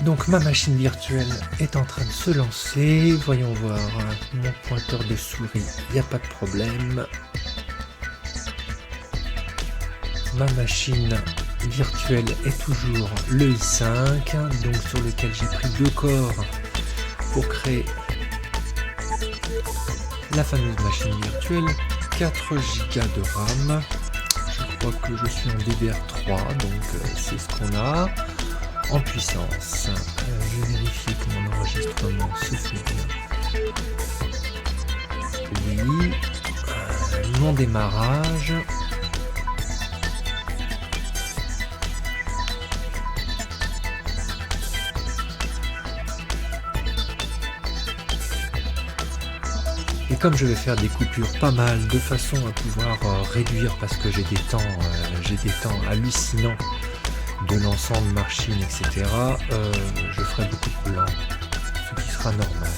Donc ma machine virtuelle est en train de se lancer. Voyons voir, mon pointeur de souris, il n'y a pas de problème. Ma machine virtuelle est toujours le i5, donc sur lequel j'ai pris 2 corps pour créer la fameuse machine virtuelle. 4 Go de RAM. Je crois que je suis en DDR3, donc c'est ce qu'on a. En puissance, je vais vérifier que mon enregistrement se fait bien. Oui, mon démarrage. Et comme je vais faire des coupures pas mal de façon à pouvoir réduire, parce que j'ai des temps hallucinants de l'ensemble machine, etc., je ferai beaucoup de blanc, ce qui sera normal.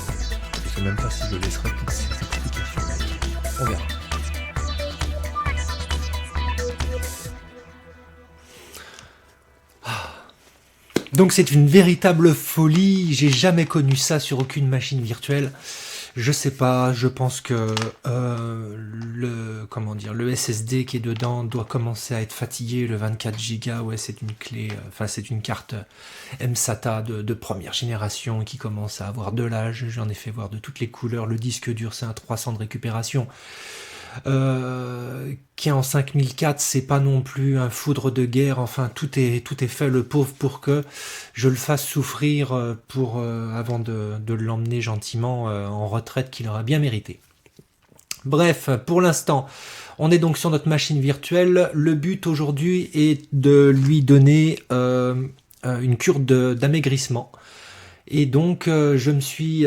Je sais même pas si je laisserai toutes ces explications. On verra. Donc c'est une véritable folie, j'ai jamais connu ça sur aucune machine virtuelle. Je sais pas, je pense que le SSD qui est dedans doit commencer à être fatigué, le 24 Go, ouais, c'est une clé, c'est une carte mSATA de première génération qui commence à avoir de l'âge, j'en ai fait voir de toutes les couleurs, le disque dur c'est un 300 de récupération. Qui est en 5004, c'est pas non plus un foudre de guerre, enfin tout est fait le pauvre pour que je le fasse souffrir avant de l'emmener gentiment en retraite qu'il aura bien mérité. Bref, pour l'instant, on est donc sur notre machine virtuelle. Le but aujourd'hui est de lui donner une cure d'amaigrissement. Et donc je me suis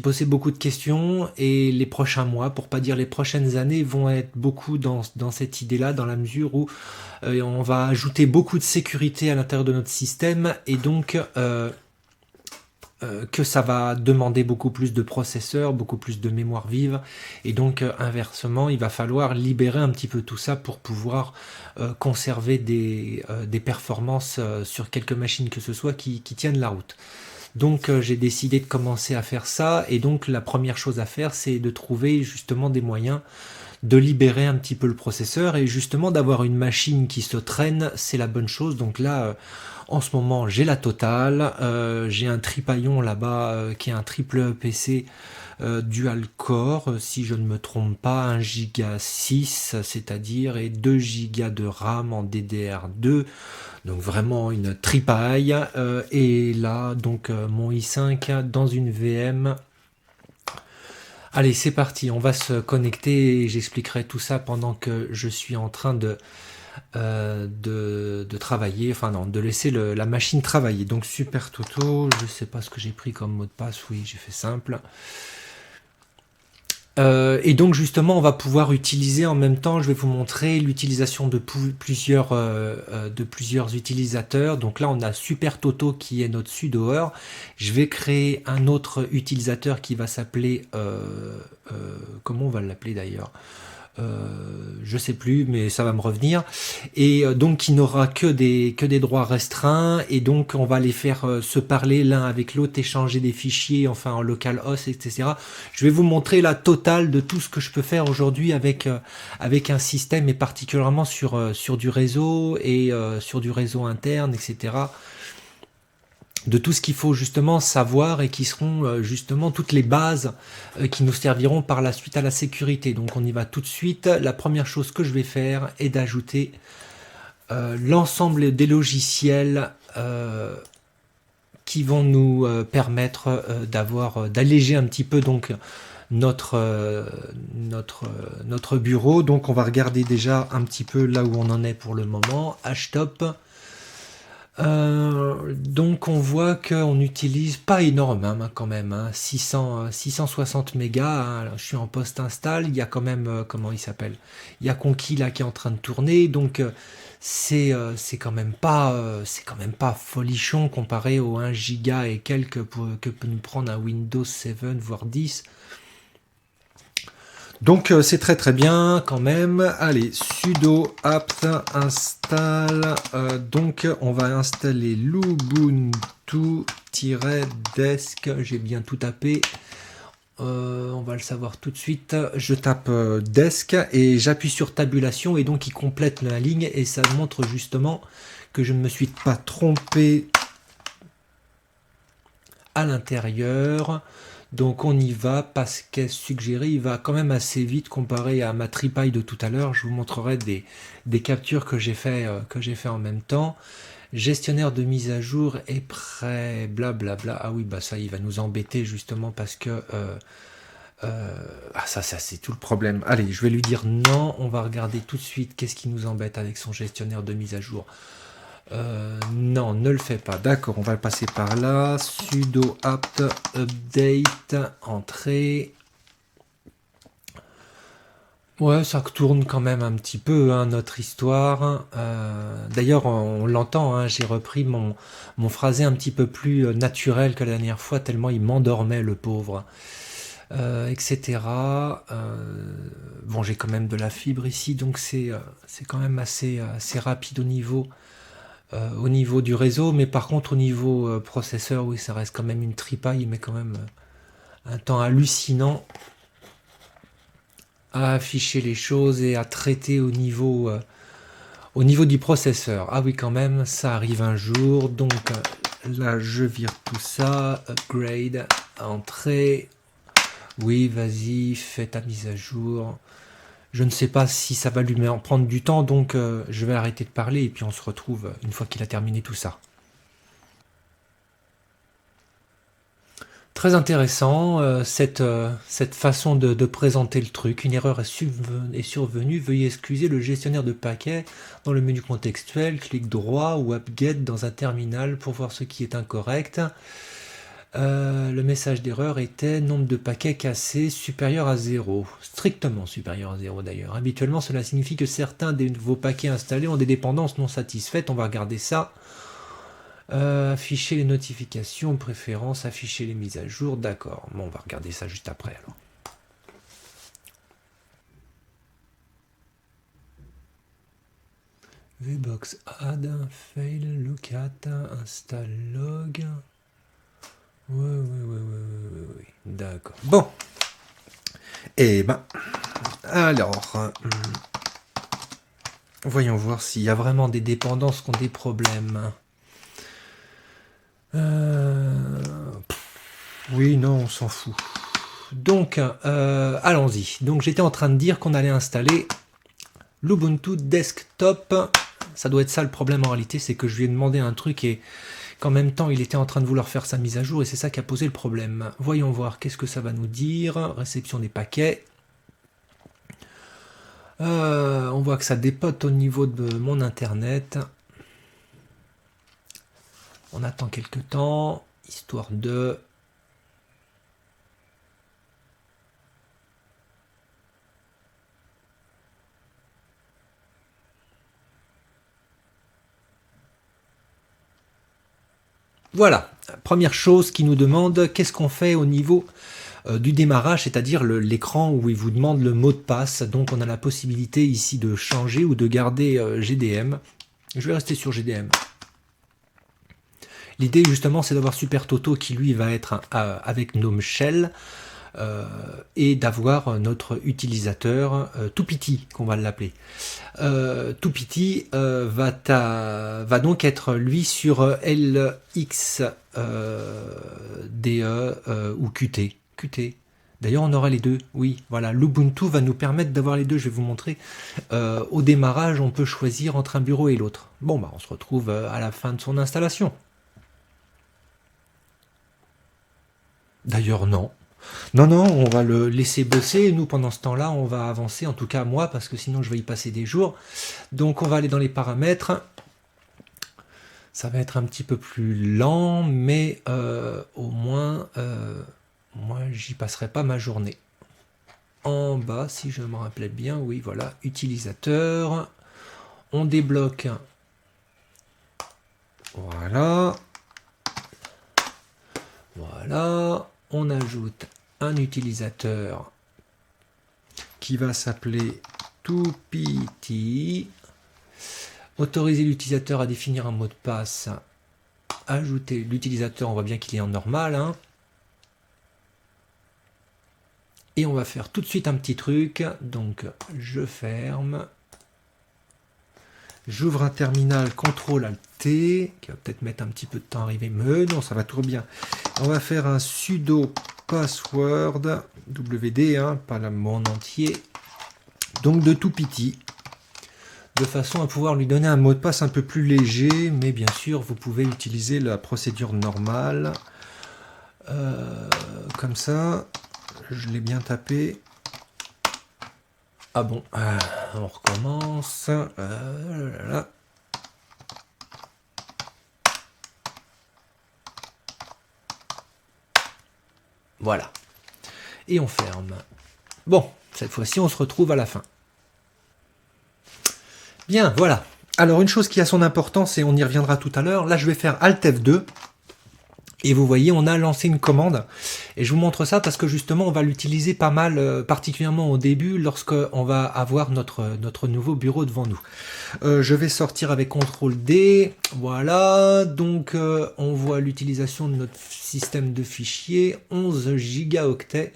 posé beaucoup de questions, et les prochains mois, pour pas dire les prochaines années, vont être beaucoup dans cette idée-là, dans la mesure où on va ajouter beaucoup de sécurité à l'intérieur de notre système, et donc que ça va demander beaucoup plus de processeurs, beaucoup plus de mémoire vive, et donc inversement, il va falloir libérer un petit peu tout ça pour pouvoir conserver des performances sur quelques machines que ce soit qui tiennent la route. Donc j'ai décidé de commencer à faire ça, et donc la première chose à faire, c'est de trouver justement des moyens de libérer un petit peu le processeur, et justement d'avoir une machine qui se traîne, c'est la bonne chose. Donc là, en ce moment, j'ai la totale, j'ai un Tripaion là-bas qui est un triple PC dual core, si je ne me trompe pas, 1 Go 6, c'est-à-dire, et 2 Go de RAM en DDR2. Donc vraiment une tripaille, et là donc mon i5 dans une VM. Allez, c'est parti, on va se connecter et j'expliquerai tout ça pendant que je suis en train de travailler, enfin non, de laisser la machine travailler. Donc super Toto, je sais pas ce que j'ai pris comme mot de passe, oui j'ai fait simple. Et donc justement on va pouvoir utiliser en même temps, je vais vous montrer l'utilisation de plusieurs utilisateurs. Donc là on a Super Toto qui est notre sudoer. Je vais créer un autre utilisateur qui va s'appeler, comment on va l'appeler d'ailleurs, je sais plus, mais ça va me revenir, et donc qui n'aura que des droits restreints, et donc on va les faire se parler l'un avec l'autre, échanger des fichiers, enfin en localhost, etc. Je vais vous montrer la totale de tout ce que je peux faire aujourd'hui avec un système, et particulièrement sur du réseau, et sur du réseau interne, etc. De tout ce qu'il faut justement savoir, et qui seront justement toutes les bases qui nous serviront par la suite à la sécurité. Donc on y va tout de suite. La première chose que je vais faire est d'ajouter l'ensemble des logiciels qui vont nous permettre d'alléger un petit peu donc notre bureau. Donc on va regarder déjà un petit peu là où on en est pour le moment. HTOP. Donc on voit qu'on n'utilise pas énorme quand même, 660 mégas, alors, je suis en post-install, il y a quand même, comment il s'appelle, il y a Conquis là qui est en train de tourner, donc c'est quand même pas folichon comparé aux 1 giga et quelques que peut nous prendre un Windows 7 voire 10. Donc c'est très très bien quand même. Allez, sudo apt install. Donc on va installer l'Ubuntu-desk. J'ai bien tout tapé. On va le savoir tout de suite. Je tape desk et j'appuie sur tabulation et donc il complète la ligne et ça montre justement que je ne me suis pas trompé à l'intérieur. Donc on y va, Pascal suggéré, il va quand même assez vite comparé à ma tripaille de tout à l'heure. Je vous montrerai des captures que j'ai fait en même temps. Gestionnaire de mise à jour est prêt, blablabla. Ah oui, bah ça il va nous embêter justement parce que ça c'est tout le problème. Allez, je vais lui dire non. On va regarder tout de suite qu'est-ce qui nous embête avec son gestionnaire de mise à jour. Non, ne le fais pas. D'accord, on va le passer par là. Sudo apt update, entrée. Ouais, ça tourne quand même un petit peu, hein, notre histoire. D'ailleurs, on l'entend, hein, j'ai repris mon phrasé un petit peu plus naturel que la dernière fois, tellement il m'endormait, le pauvre. Etc. Bon, j'ai quand même de la fibre ici, donc c'est quand même assez rapide au niveau du réseau, mais par contre au niveau processeur, oui, ça reste quand même une tripaille, mais quand même un temps hallucinant à afficher les choses et à traiter au niveau du processeur. Ah oui, quand même, ça arrive un jour, donc là je vire tout ça, upgrade, entrée, oui, vas-y, fais ta mise à jour. Je ne sais pas si ça va lui en prendre du temps, donc je vais arrêter de parler et puis on se retrouve une fois qu'il a terminé tout ça. Très intéressant, cette façon de présenter le truc. Une erreur est survenue. Veuillez excuser le gestionnaire de paquets dans le menu contextuel. Clique droit ou apt-get dans un terminal pour voir ce qui est incorrect. Le message d'erreur était nombre de paquets cassés supérieur à 0. Strictement supérieur à 0 d'ailleurs. Habituellement, cela signifie que certains de vos paquets installés ont des dépendances non satisfaites. On va regarder ça. Afficher les notifications, préférences, afficher les mises à jour, d'accord. Bon, on va regarder ça juste après alors. Vbox add, fail, lookat, install log. Ouais. D'accord. Bon. Eh ben, alors, voyons voir s'il y a vraiment des dépendances qui ont des problèmes. Oui, non, on s'en fout. Donc, allons-y. Donc, j'étais en train de dire qu'on allait installer l'Ubuntu Desktop. Ça doit être ça le problème en réalité, c'est que je lui ai demandé un truc et qu'en même temps, il était en train de vouloir faire sa mise à jour et c'est ça qui a posé le problème. Voyons voir, qu'est-ce que ça va nous dire. Réception des paquets. On voit que ça dépote au niveau de mon internet. On attend quelques temps, histoire de... Voilà, première chose qui nous demande, qu'est-ce qu'on fait au niveau du démarrage, c'est-à-dire l'écran où il vous demande le mot de passe. Donc on a la possibilité ici de changer ou de garder GDM. Je vais rester sur GDM. L'idée justement c'est d'avoir Super Toto qui lui va être avec Gnome Shell et d'avoir notre utilisateur Toupity, qu'on va l'appeler. Toupity va donc être lui sur LXDE ou Qt. Qt. D'ailleurs, on aura les deux. Oui, voilà. L'Ubuntu va nous permettre d'avoir les deux. Je vais vous montrer. Au démarrage, on peut choisir entre un bureau et l'autre. Bon, bah, on se retrouve à la fin de son installation. D'ailleurs, non. Non, on va le laisser bosser. Et nous, pendant ce temps-là, on va avancer. En tout cas, moi, parce que sinon, je vais y passer des jours. Donc, on va aller dans les paramètres. Ça va être un petit peu plus lent, mais au moins, moi, j'y passerai pas ma journée. En bas, si je me rappelais bien, oui, voilà, utilisateur. On débloque. Voilà. Voilà. On ajoute un utilisateur qui va s'appeler toupity. Autoriser l'utilisateur à définir un mot de passe. Ajouter l'utilisateur, on voit bien qu'il est en normal. Hein. Et on va faire tout de suite un petit truc. Donc, je ferme. J'ouvre un terminal CTRL-ALT, qui va peut-être mettre un petit peu de temps à arriver, mais non, ça va tout bien. On va faire un sudo password, WD, hein, pas le mot en entier, donc de toupity, de façon à pouvoir lui donner un mot de passe un peu plus léger, mais bien sûr, vous pouvez utiliser la procédure normale, comme ça, je l'ai bien tapé. Ah bon, on recommence. Là. Voilà. Et on ferme. Bon, cette fois-ci, on se retrouve à la fin. Bien, voilà. Alors, une chose qui a son importance, et on y reviendra tout à l'heure, là, je vais faire Alt F2. Et vous voyez, on a lancé une commande. Et je vous montre ça parce que justement, on va l'utiliser pas mal, particulièrement au début, lorsqu'on va avoir notre nouveau bureau devant nous. Je vais sortir avec CTRL-D. Voilà. Donc, on voit l'utilisation de notre système de fichiers. 11 gigaoctets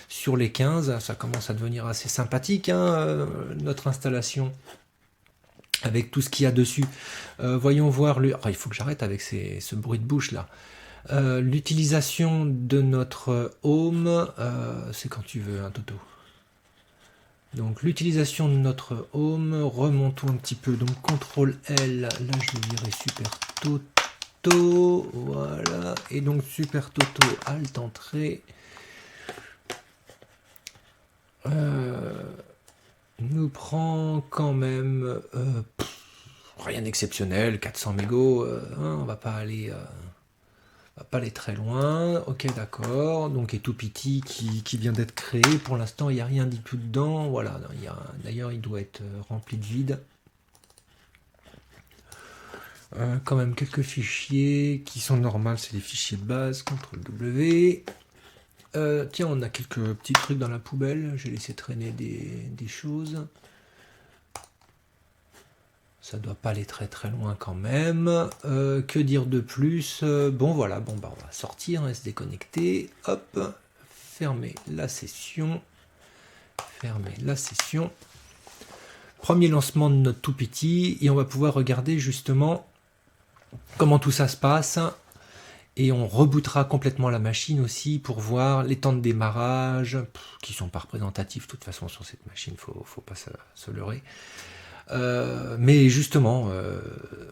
sur les 15. Ça commence à devenir assez sympathique, hein, notre installation. Avec tout ce qu'il y a dessus. Voyons voir le... Oh, il faut que j'arrête avec ce bruit de bouche là. L'utilisation de notre home, c'est quand tu veux, hein, Toto. Donc l'utilisation de notre home, remontons un petit peu. Donc CTRL-L, là je vais virer Super Toto, voilà. Et donc Super Toto, Alt Entrée. Nous prend quand même rien d'exceptionnel, 400 mégots, hein, on va pas aller très loin. Ok, d'accord. Donc et toupity qui vient d'être créé. Pour l'instant, il n'y a rien du tout dedans. Voilà. D'ailleurs, il doit être rempli de vide. Quand même quelques fichiers qui sont normaux, c'est les fichiers de base. CTRL-W. Tiens, on a quelques petits trucs dans la poubelle. J'ai laissé traîner des choses. Ça doit pas aller très très loin quand même. Que dire de plus? Bon voilà, bon bah on va sortir et se déconnecter. Hop, fermer la session. Fermer la session. Premier lancement de notre toupity et on va pouvoir regarder justement comment tout ça se passe. Et on rebootera complètement la machine aussi pour voir les temps de démarrage, qui sont pas représentatifs de toute façon sur cette machine, faut pas se leurrer. Mais justement,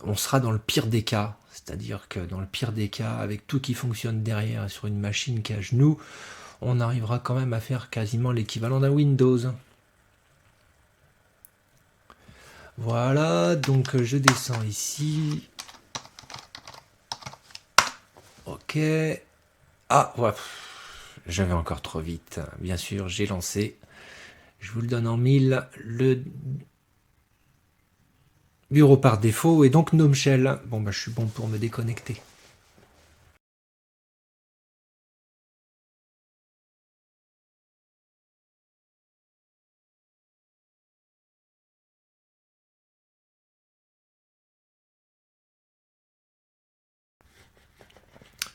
on sera dans le pire des cas, c'est-à-dire que dans le pire des cas, avec tout qui fonctionne derrière sur une machine qui est à genoux, on arrivera quand même à faire quasiment l'équivalent d'un Windows. Voilà, donc je descends ici. Ok. Ah, ouais. Je vais encore trop vite. Bien sûr, j'ai lancé. Je vous le donne en 1000. Le bureau par défaut et donc Gnome Shell. Bon, bah, je suis bon pour me déconnecter.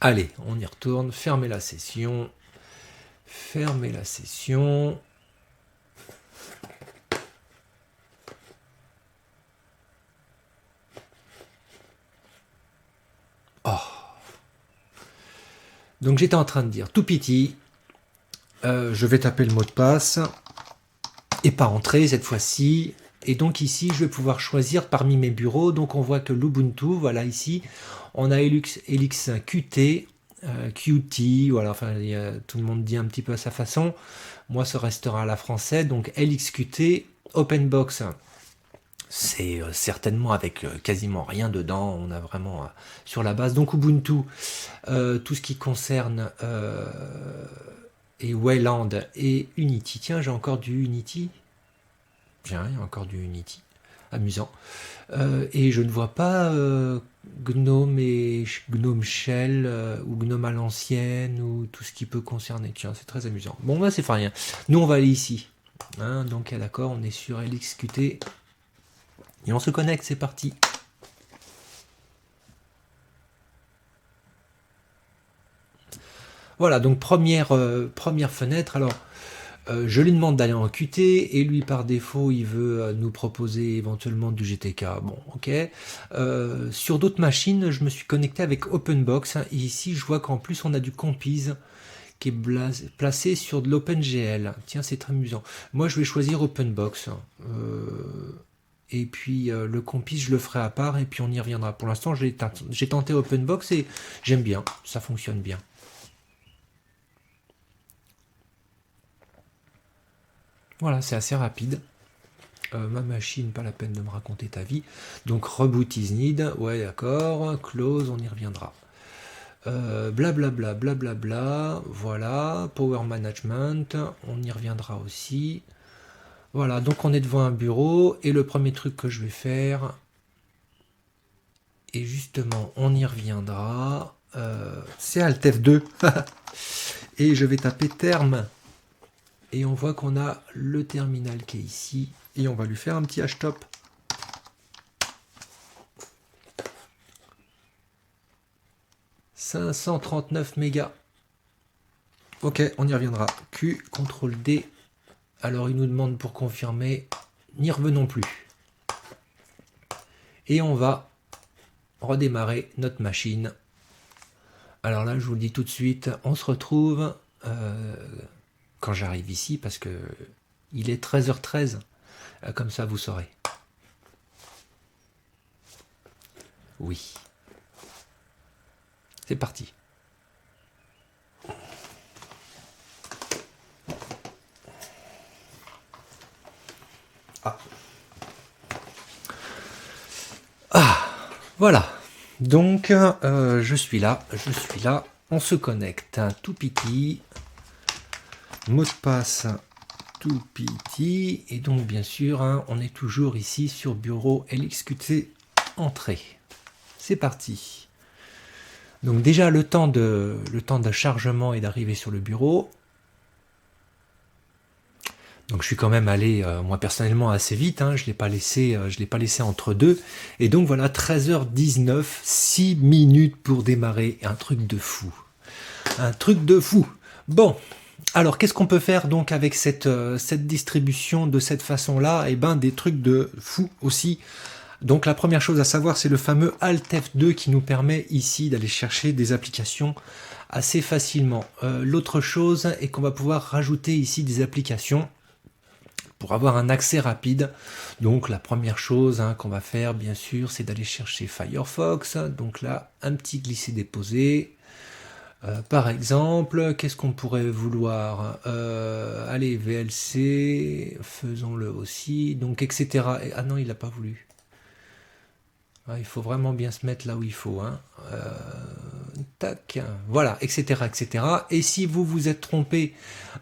Allez, on y retourne. Fermez la session. Fermez la session. Oh. Donc j'étais en train de dire toupity. Je vais taper le mot de passe. Et pas entrer cette fois-ci. Et donc ici, je vais pouvoir choisir parmi mes bureaux. Donc on voit que l'Ubuntu, voilà ici, on a LXQT, Qt, voilà, enfin tout le monde dit un petit peu à sa façon. Moi, ce restera à la française. Donc LXQT, OpenBox. C'est certainement avec quasiment rien dedans. On a vraiment sur la base. Donc Ubuntu, tout ce qui concerne et Wayland et Unity. Tiens, j'ai encore du Unity. Tiens, il y a encore du Unity. Amusant. Et je ne vois pas Gnome et Gnome Shell ou Gnome à l'ancienne ou tout ce qui peut concerner. Tiens, c'est très amusant. Bon, là, c'est pas rien. Nous, on va aller ici. Hein, donc d'accord, on est sur LXQT. Et on se connecte, c'est parti. Voilà, donc première fenêtre. Alors, je lui demande d'aller en Qt et lui par défaut il veut nous proposer éventuellement du GTK. Bon, ok. Sur d'autres machines, je me suis connecté avec OpenBox, hein, et ici je vois qu'en plus on a du Compiz qui est placé sur de l'OpenGL. Tiens, c'est très amusant. Moi je vais choisir OpenBox. Et puis le Compiz je le ferai à part et puis on y reviendra. Pour l'instant j'ai tenté OpenBox et j'aime bien, ça fonctionne bien. Voilà, c'est assez rapide. Ma machine, pas la peine de me raconter ta vie. Donc reboot is need, ouais d'accord, close, on y reviendra. Blablabla, blablabla, voilà, power management, on y reviendra aussi. Voilà, donc on est devant un bureau, et le premier truc que je vais faire, et justement on y reviendra, c'est Alt F2, et je vais taper terme. Et on voit qu'on a le terminal qui est ici. Et on va lui faire un petit htop. « 539 mégas. Ok, on y reviendra. Q, CTRL D. Alors il nous demande pour confirmer. N'y revenons plus. Et on va redémarrer notre machine. Alors là, je vous le dis tout de suite, on se retrouve quand j'arrive ici, parce que il est 13h13. Comme ça, vous saurez. Oui. C'est parti. Voilà. Donc, je suis là. On se connecte. Tout petit. Mot de passe tout petit. Et donc, bien sûr, hein, on est toujours ici sur bureau LXQT entrée. C'est parti. Donc déjà, le temps de chargement et d'arriver sur le bureau. Donc je suis quand même allé, moi personnellement, assez vite, hein, je l'ai pas laissé entre deux. Et donc voilà, 13h19, 6 minutes pour démarrer, un truc de fou. Un truc de fou. Bon, alors qu'est-ce qu'on peut faire donc avec cette distribution de cette façon-là? Eh ben des trucs de fou aussi. Donc la première chose à savoir, c'est le fameux Alt F2 qui nous permet ici d'aller chercher des applications assez facilement. L'autre chose est qu'on va pouvoir rajouter ici des applications pour avoir un accès rapide. Donc la première chose qu'on va faire, bien sûr, c'est d'aller chercher Firefox. Donc là, un petit glisser-déposer. Par exemple, qu'est-ce qu'on pourrait vouloir allez, VLC, faisons-le aussi. Donc, etc. Ah non, il n'a pas voulu. Ah, il faut vraiment bien se mettre là où il faut. Hein. Tac, voilà, etc., etc. Et si vous vous êtes trompé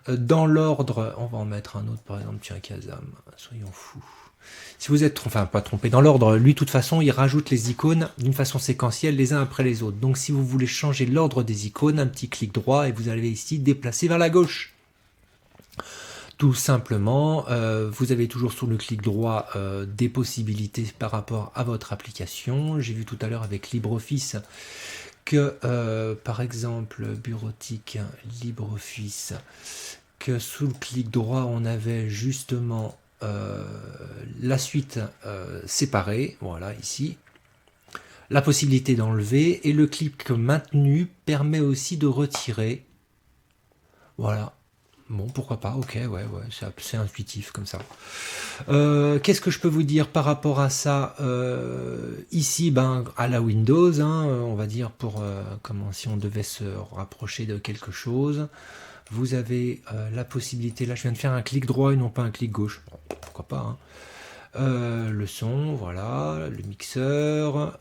dans l'ordre, on va en mettre un autre, par exemple, tiens, Kazam, soyons fous. Si vous êtes, enfin pas trompé dans l'ordre, lui de toute façon il rajoute les icônes d'une façon séquentielle les uns après les autres. Donc si vous voulez changer l'ordre des icônes, un petit clic droit et vous allez ici déplacer vers la gauche. Tout simplement, vous avez toujours sur le clic droit des possibilités par rapport à votre application. J'ai vu tout à l'heure avec LibreOffice que par exemple bureautique LibreOffice, que sous le clic droit on avait justement la suite séparée, voilà ici, la possibilité d'enlever, et le clic maintenu permet aussi de retirer, voilà. Bon, pourquoi pas, ok, ouais, c'est intuitif comme ça. Qu'est-ce que je peux vous dire par rapport à ça ici, ben, à la Windows, hein, on va dire, pour comment si on devait se rapprocher de quelque chose, vous avez la possibilité, là je viens de faire un clic droit et non pas un clic gauche, bon, pourquoi pas, hein. Le son, voilà, le mixeur,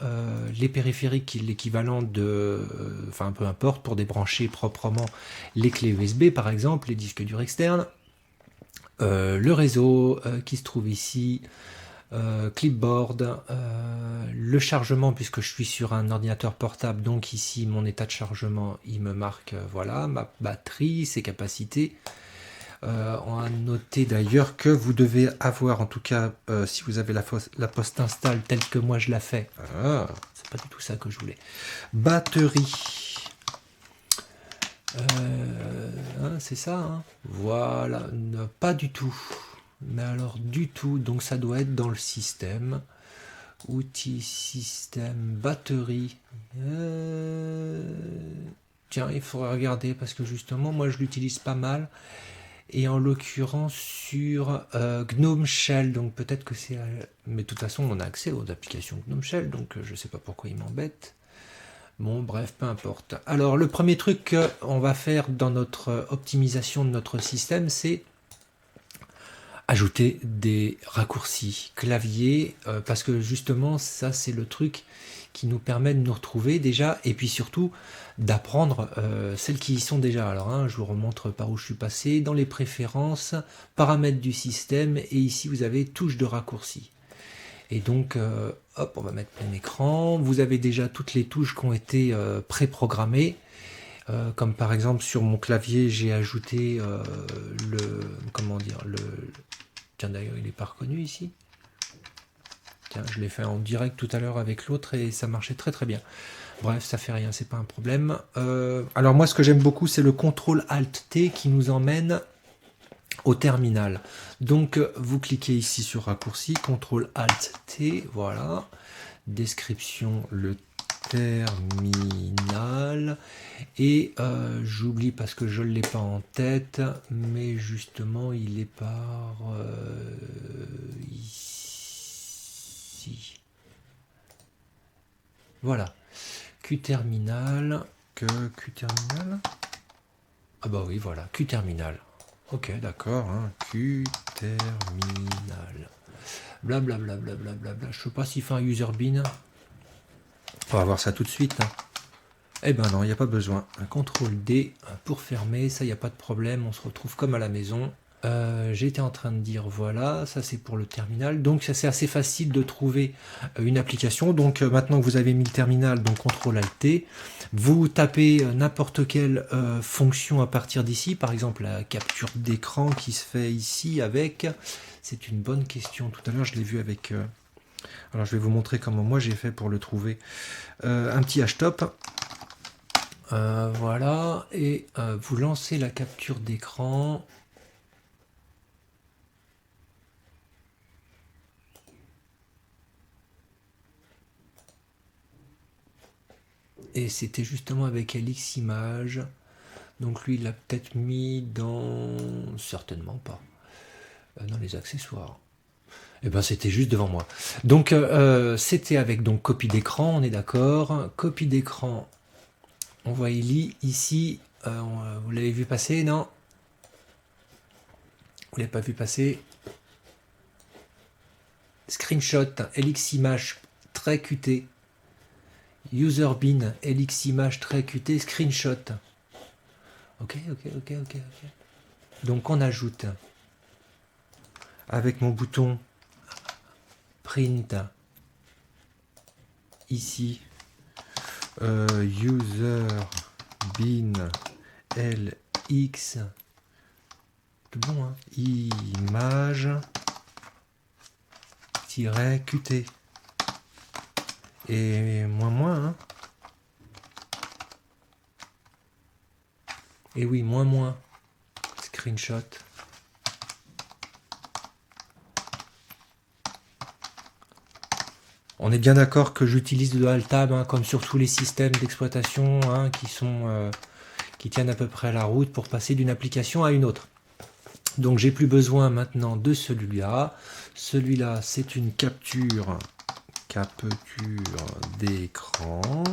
les périphériques, l'équivalent de, enfin peu importe, pour débrancher proprement les clés USB par exemple, les disques durs externes, le réseau qui se trouve ici, clipboard, le chargement puisque je suis sur un ordinateur portable, donc ici mon état de chargement il me marque voilà ma batterie, ses capacités. On a noté d'ailleurs que vous devez avoir, en tout cas, si vous avez la post install telle que moi je la fais. Ah, c'est pas du tout ça que je voulais. Batterie. Hein, c'est ça, hein. Voilà, non, pas du tout. Mais alors du tout, donc ça doit être dans le système. Outils, système, batterie. Tiens, il faudrait regarder parce que justement, moi je l'utilise pas mal. Et en l'occurrence sur GNOME Shell, donc peut-être que c'est... Mais de toute façon, on a accès aux applications GNOME Shell, donc je sais pas pourquoi il m'embête. Bon, bref, peu importe. Alors, le premier truc qu'on va faire dans notre optimisation de notre système, c'est ajouter des raccourcis clavier, parce que justement, ça, c'est le truc qui nous permet de nous retrouver déjà, et puis surtout d'apprendre celles qui y sont déjà. Alors, hein, je vous remontre par où je suis passé, dans les préférences, paramètres du système, et ici, vous avez touche de raccourci. Et donc, hop, on va mettre plein écran. Vous avez déjà toutes les touches qui ont été préprogrammées. Comme par exemple sur mon clavier, j'ai ajouté comment dire, tiens d'ailleurs il n'est pas reconnu ici. Tiens, je l'ai fait en direct tout à l'heure avec l'autre et ça marchait très très bien. Bref, ça fait rien, c'est pas un problème. Alors moi, ce que j'aime beaucoup, c'est le CTRL-ALT-T qui nous emmène au terminal. Donc vous cliquez ici sur raccourci, CTRL-ALT-T, voilà. Description, le terminal. Et j'oublie parce que je ne l'ai pas en tête, mais justement il est par ici. Voilà. QTerminal. QTerminal. Ah bah oui, voilà, QTerminal. Ok, d'accord, hein, QTerminal. Blablabla, blablabla. Je sais pas s'il fait un user bin. On va voir ça tout de suite. Hein. Eh ben non, il n'y a pas besoin. Un CTRL D pour fermer, ça, il n'y a pas de problème. On se retrouve comme à la maison. J'étais en train de dire, voilà, ça c'est pour le terminal. Donc ça c'est assez facile de trouver une application. Donc maintenant que vous avez mis le terminal, donc CTRL-ALT, vous tapez n'importe quelle fonction à partir d'ici. Par exemple, la capture d'écran qui se fait ici avec... C'est une bonne question. Tout à l'heure, je l'ai vu avec... Alors, je vais vous montrer comment moi j'ai fait pour le trouver. Un petit htop. Voilà. Et vous lancez la capture d'écran. Et c'était justement avec LX Image. Donc lui, il l'a peut-être mis dans... Certainement pas. Dans les accessoires. Et ben c'était juste devant moi. Donc c'était avec donc copie d'écran, on est d'accord. Copie d'écran, on voit ici, vous l'avez vu passer, non? Vous l'avez pas vu passer? Screenshot, LX Image, très QT. User bin, LX Image, très QT, screenshot. Ok. Donc on ajoute avec mon bouton print ici user bin lx tout bon hein, image qt et moins hein. Et oui moins screenshot. On est bien d'accord que j'utilise le Alt-Tab hein, comme sur tous les systèmes d'exploitation hein, qui tiennent à peu près la route pour passer d'une application à une autre. Donc j'ai plus besoin maintenant de celui-là. Celui-là, c'est une capture d'écran.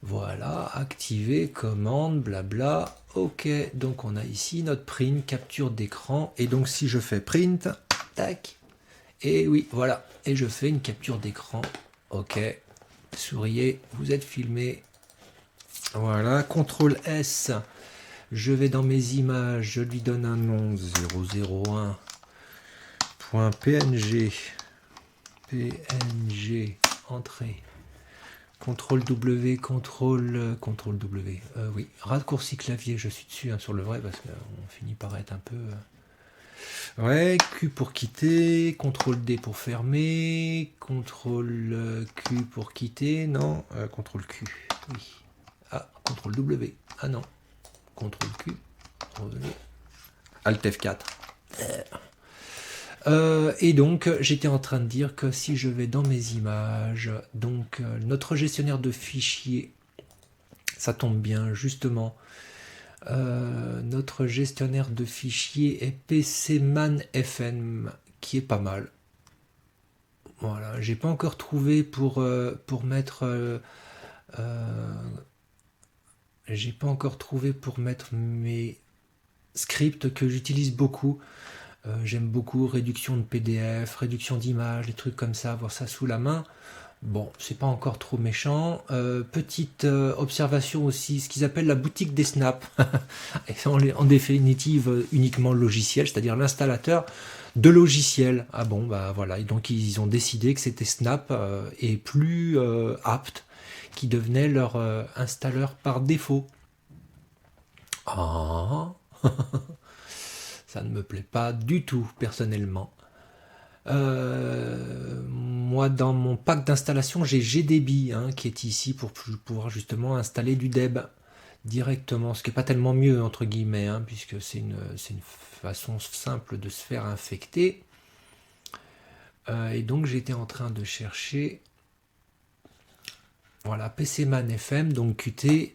Voilà, activer, commande, blabla. Ok, donc on a ici notre print, capture d'écran. Et donc si je fais print, tac. Et oui, voilà. Et je fais une capture d'écran. Ok. Souriez, vous êtes filmé. Voilà. CTRL S. Je vais dans mes images. Je lui donne un nom 001.png. PNG. Entrée. CTRL W, CTRL W. Oui, raccourci clavier, je suis dessus sur le vrai parce qu'on finit par être un peu. Ouais, Q pour quitter, CTRL D pour fermer, CTRL Q pour quitter, non, CTRL Q, oui. Ah, CTRL W, ah non, CTRL Q, revenez, Alt F4. Et donc, j'étais en train de dire que si je vais dans mes images, donc notre gestionnaire de fichiers, ça tombe bien, justement, notre gestionnaire de fichiers est PCman FM, qui est pas mal. Voilà, j'ai pas encore trouvé pour mettre j'ai pas encore trouvé pour mettre mes scripts que j'utilise beaucoup. J'aime beaucoup réduction de PDF, réduction d'images, des trucs comme ça, avoir ça sous la main. Bon, c'est pas encore trop méchant. Petite observation aussi, ce qu'ils appellent la boutique des snaps. En définitive, uniquement le logiciel, c'est-à-dire l'installateur de logiciels. Ah bon, bah voilà. Et donc ils ont décidé que c'était Snap et plus apte, qui devenait leur installeur par défaut. Ah, ça ne me plaît pas du tout personnellement. Moi, dans mon pack d'installation, j'ai GDB qui est ici pour pouvoir justement installer du Deb directement, ce qui n'est pas tellement mieux entre guillemets, puisque c'est une façon simple de se faire infecter. Et donc j'étais en train de chercher, voilà, PCman FM, donc Qt.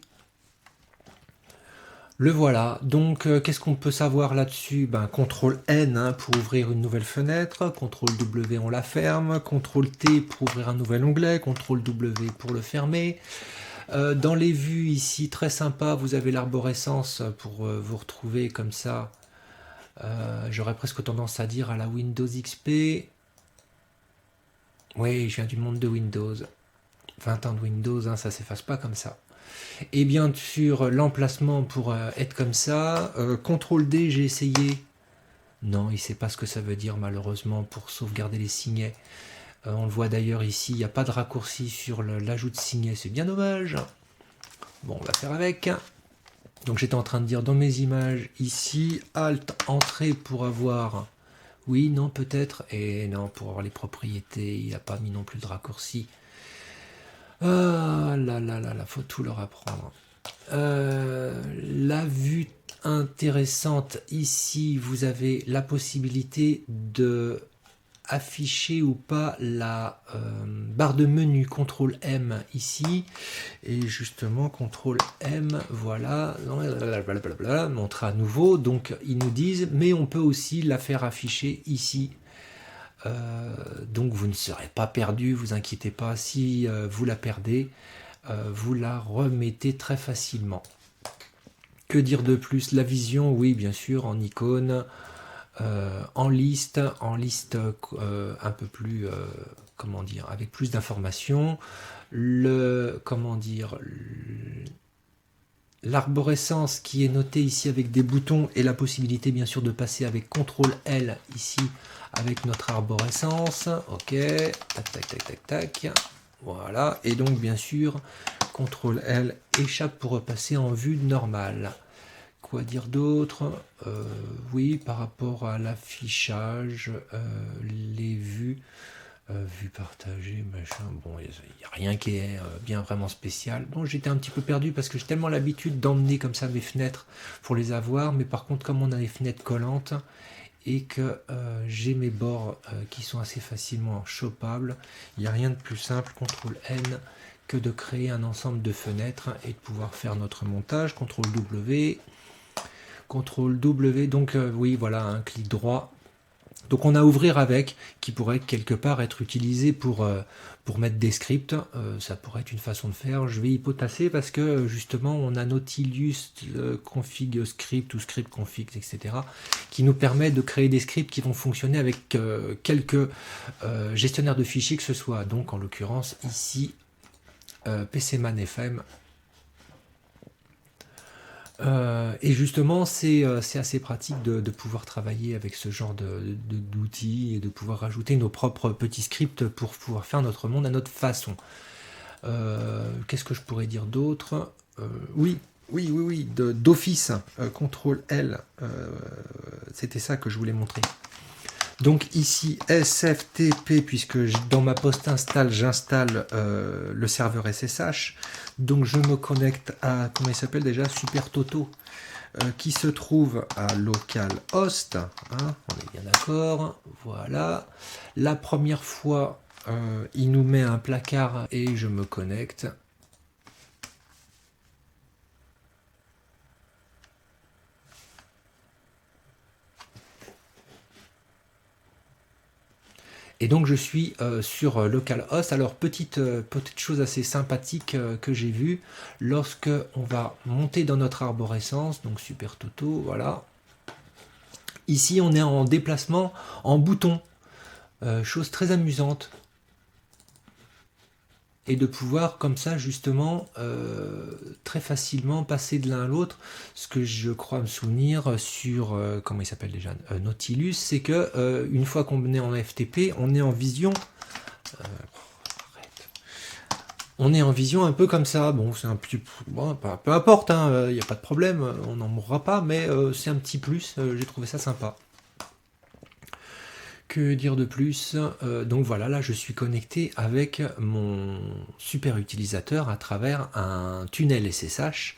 Le voilà. Donc, qu'est-ce qu'on peut savoir là-dessus? CTRL N pour ouvrir une nouvelle fenêtre, CTRL W on la ferme, CTRL T pour ouvrir un nouvel onglet, CTRL W pour le fermer. Dans les vues ici, très sympa, vous avez l'arborescence pour vous retrouver comme ça. J'aurais presque tendance à dire à la Windows XP. Oui, je viens du monde de Windows. 20 ans de Windows, ça s'efface pas comme ça. Et bien sûr, l'emplacement pour être comme ça. CTRL D, j'ai essayé. Non, il ne sait pas ce que ça veut dire malheureusement pour sauvegarder les signets. On le voit d'ailleurs ici, il n'y a pas de raccourci sur l'ajout de signets, c'est bien dommage. Bon, on va faire avec. Donc j'étais en train de dire dans mes images ici, Alt, Entrée pour avoir... Oui, non, peut-être. Et non, pour avoir les propriétés, il n'a pas mis non plus de raccourci. Ah là là là là, faut tout leur apprendre. La vue intéressante ici, vous avez la possibilité de afficher ou pas la barre de menu CTRL M ici, et justement CTRL M, voilà, montre à nouveau. Donc ils nous disent, mais on peut aussi la faire afficher ici. Donc vous ne serez pas perdu, vous inquiétez pas, si vous la perdez, vous la remettez très facilement. Que dire de plus? La vision, oui bien sûr, en icône, en liste un peu plus, comment dire, avec plus d'informations. L'arborescence qui est notée ici avec des boutons et la possibilité bien sûr de passer avec CTRL L ici avec notre arborescence. Ok, tac tac tac tac tac, voilà. Et donc bien sûr CTRL L échappe pour repasser en vue normale. Quoi dire d'autre? Oui, par rapport à l'affichage, les vues, vues partagées, machin, bon, il n'y a rien qui est bien vraiment spécial. Bon, j'étais un petit peu perdu parce que j'ai tellement l'habitude d'emmener comme ça mes fenêtres pour les avoir, mais par contre, comme on a les fenêtres collantes et que j'ai mes bords qui sont assez facilement chopables, il n'y a rien de plus simple, CTRL N, que de créer un ensemble de fenêtres et de pouvoir faire notre montage. CTRL W, CTRL W, donc oui, voilà, un clic droit. Donc on a ouvrir avec, qui pourrait quelque part être utilisé pour mettre des scripts. Ça pourrait être une façon de faire. Je vais hypothèser parce que justement on a Nautilus config script ou script config, etc. qui nous permet de créer des scripts qui vont fonctionner avec quelques gestionnaires de fichiers que ce soit. Donc en l'occurrence ici PCman FM. Et justement, c'est assez pratique de pouvoir travailler avec ce genre d'outils et de pouvoir rajouter nos propres petits scripts pour pouvoir faire notre monde à notre façon. Qu'est-ce que je pourrais dire d'autre? Oui, d'office, CTRL L, c'était ça que je voulais montrer. Donc ici, SFTP, puisque dans ma post install, j'installe le serveur SSH. Donc je me connecte à, comment il s'appelle déjà, SuperToto, qui se trouve à localhost. Hein, on est bien d'accord. Voilà. La première fois, il nous met un placard et je me connecte. Et donc je suis sur localhost. Alors petite chose assez sympathique que j'ai vue, lorsque on va monter dans notre arborescence, donc SuperToto, voilà. Ici on est en déplacement en bouton, chose très amusante. Et de pouvoir comme ça justement très facilement passer de l'un à l'autre. Ce que je crois me souvenir sur comment il s'appelle déjà, Nautilus, c'est que une fois qu'on est en FTP, on est en vision. On est en vision un peu comme ça. Bon, c'est un petit bon, peu importe, hein, y a pas de problème, on n'en mourra pas, mais c'est un petit plus. J'ai trouvé ça sympa. Que dire de plus? Donc voilà, là je suis connecté avec mon super utilisateur à travers un tunnel SSH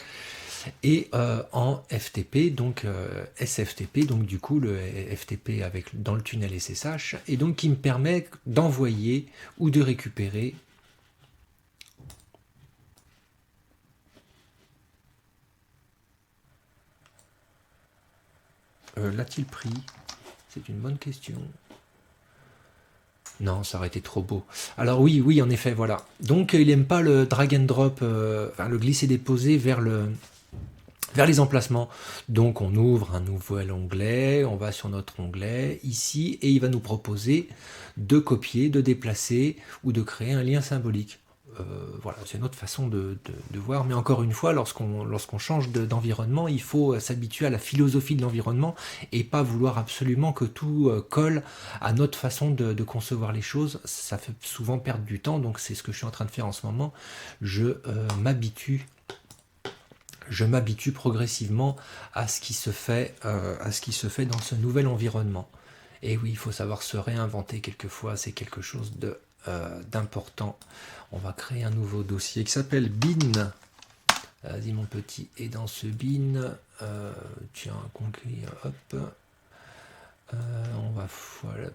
et en FTP, donc SFTP, donc du coup le FTP dans le tunnel SSH, et donc qui me permet d'envoyer ou de récupérer l'a-t-il pris? C'est une bonne question. Non, ça aurait été trop beau. Alors oui, en effet, voilà. Donc il n'aime pas le drag and drop, enfin le glisser-déposer vers les emplacements. Donc on ouvre un nouvel onglet, on va sur notre onglet ici, et il va nous proposer de copier, de déplacer ou de créer un lien symbolique. Voilà, c'est une autre façon de voir, mais encore une fois, lorsqu'on change d'environnement, il faut s'habituer à la philosophie de l'environnement et pas vouloir absolument que tout colle à notre façon de concevoir les choses. Ça fait souvent perdre du temps, donc c'est ce que je suis en train de faire en ce moment. Je m'habitue progressivement à ce qui se fait dans ce nouvel environnement. Et oui, il faut savoir se réinventer quelquefois, c'est quelque chose d'important. On va créer un nouveau dossier qui s'appelle bin. Vas-y mon petit, et dans ce bin, tiens, conquis, hop, on va, voilà,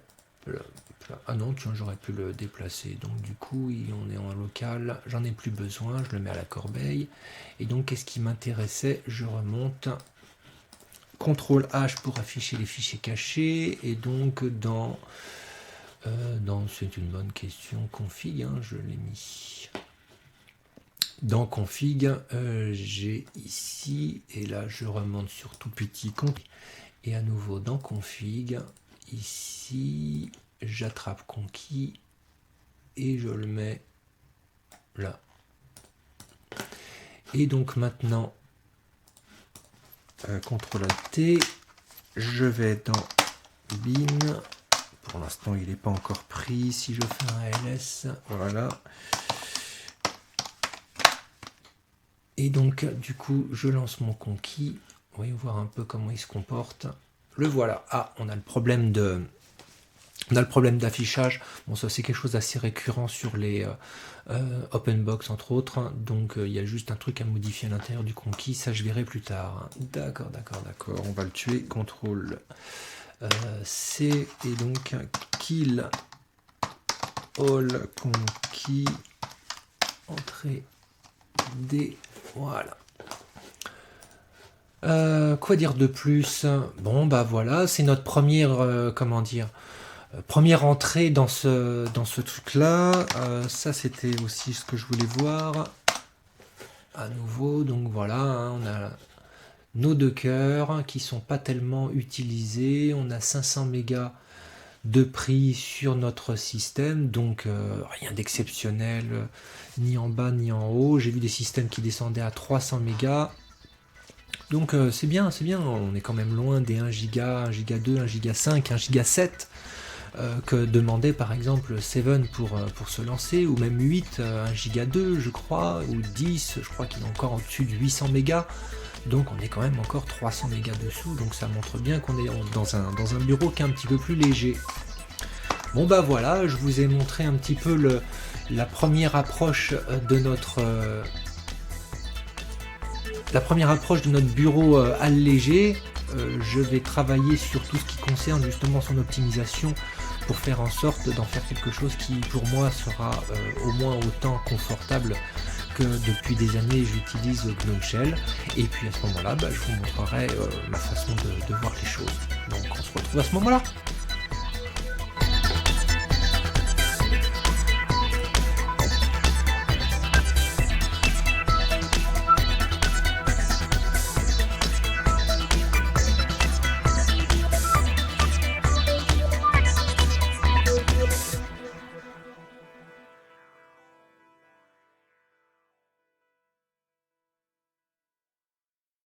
ah non, tiens, j'aurais pu le déplacer, donc du coup, on est en local, j'en ai plus besoin, je le mets à la corbeille, et donc, qu'est-ce qui m'intéressait? Je remonte, CTRL H pour afficher les fichiers cachés, et donc, c'est une bonne question, config, hein, je l'ai mis. Dans config, j'ai ici, et là je remonte sur tout petit config, et à nouveau dans config, ici, j'attrape conquis, et je le mets là. Et donc maintenant, CTRL-T, je vais dans bin. Pour l'instant, il n'est pas encore pris. Si je fais un ls, voilà. Et donc, du coup, je lance mon conquis. Voyons voir un peu comment il se comporte. Le voilà. Ah, on a le problème d'affichage. Bon, ça c'est quelque chose d'assez récurrent sur les OpenBox entre autres. Donc il y a juste un truc à modifier à l'intérieur du conquis. Ça je verrai plus tard. D'accord. On va le tuer. CTRL C et donc kill all conquis. Entrée D. Voilà. Quoi dire de plus? Bon bah voilà, c'est notre première première entrée dans ce truc là. Ça c'était aussi ce que je voulais voir à nouveau. Donc voilà, hein, on a nos dockers qui sont pas tellement utilisés. On a 500 mégas de prix sur notre système, donc rien d'exceptionnel ni en bas ni en haut. J'ai vu des systèmes qui descendaient à 300 mégas. Donc c'est bien, on est quand même loin des 1 giga, 1 giga 2, 1 giga 5, 1 giga 7. que demandait par exemple Seven pour se lancer, ou même 8, 1 giga 2 je crois, ou 10, je crois qu'il est encore au-dessus de 800 mégas. Donc on est quand même encore 300 mégas dessous, donc ça montre bien qu'on est dans un bureau qui est un petit peu plus léger. Bon bah voilà, je vous ai montré un petit peu la première approche de notre bureau allégé. Je vais travailler sur tout ce qui concerne justement son optimisation pour faire en sorte d'en faire quelque chose qui pour moi sera au moins autant confortable que depuis des années j'utilise GNOME Shell. Et puis à ce moment là je vous montrerai ma façon de voir les choses. Donc on se retrouve à ce moment là.